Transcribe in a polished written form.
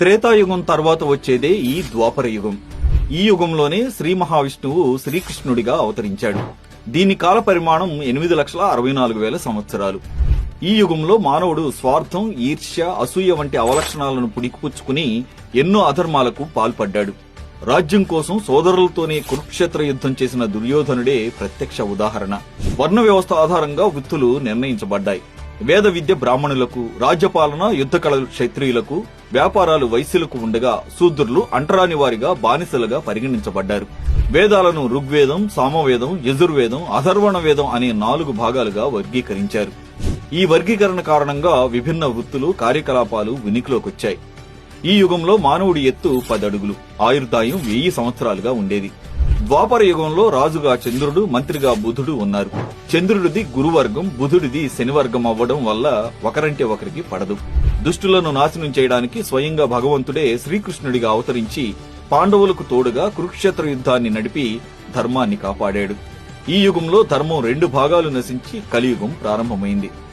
త్రేతాయుగం తర్వాత వచ్చేదే ఈ ద్వాపర యుగం. ఈ యుగంలోనే శ్రీ మహావిష్ణువు శ్రీకృష్ణుడిగా అవతరించాడు. దీని కాల పరిమాణం 8,64,000 సంవత్సరాలు. ఈ యుగంలో మానవుడు స్వార్థం, ఈర్ష్య, అసూయ వంటి అవలక్షణాలను పుణికిపుచ్చుకుని ఎన్నో అధర్మాలకు పాల్పడ్డాడు. రాజ్యం కోసం సోదరులతోనే కురుక్షేత్ర యుద్ధం చేసిన దుర్యోధనుడే ప్రత్యక్ష ఉదాహరణ. వర్ణ వ్యవస్థ ఆధారంగా వృత్తులు నిర్ణయించబడ్డాయి. వేద విద్య బ్రాహ్మణులకు, రాజ్యపాలన, యుద్ధ కళలు క్షత్రియులకు, వ్యాపారాలు వైశ్యులకు ఉండగా శూద్రులు అంటరాని వారిగా బానిసలుగా పరిగణించబడ్డారు. వేదాలను ఋగ్వేదం, సామవేదం, యజుర్వేదం, అథర్వణ వేదం అనే 4 భాగాలుగా వర్గీకరించారు. ఈ వర్గీకరణ కారణంగా విభిన్న వృత్తులు, కార్యకలాపాలు ఉనికిలోకొచ్చాయి. ఈ యుగంలో మానవుడి ఎత్తు 10 అడుగులు, ఆయుర్దాయం 1000 సంవత్సరాలుగా ఉండేది. ద్వాపర యుగంలో రాజుగా చంద్రుడు, మంత్రిగా బుధుడు ఉన్నారు. చంద్రుడిది గురువర్గం, బుధుడిది శనివర్గం అవ్వడం వల్ల ఒకరంటే ఒకరికి పడదు. దుష్టులను నాశనం చేయడానికి స్వయంగా భగవంతుడే శ్రీకృష్ణుడిగా అవతరించి పాండవులకు తోడుగా కురుక్షేత్ర యుద్ధాన్ని నడిపి ధర్మాన్ని కాపాడాడు. ఈ యుగంలో ధర్మం 2 భాగాలు నశించి కలియుగం ప్రారంభమైంది.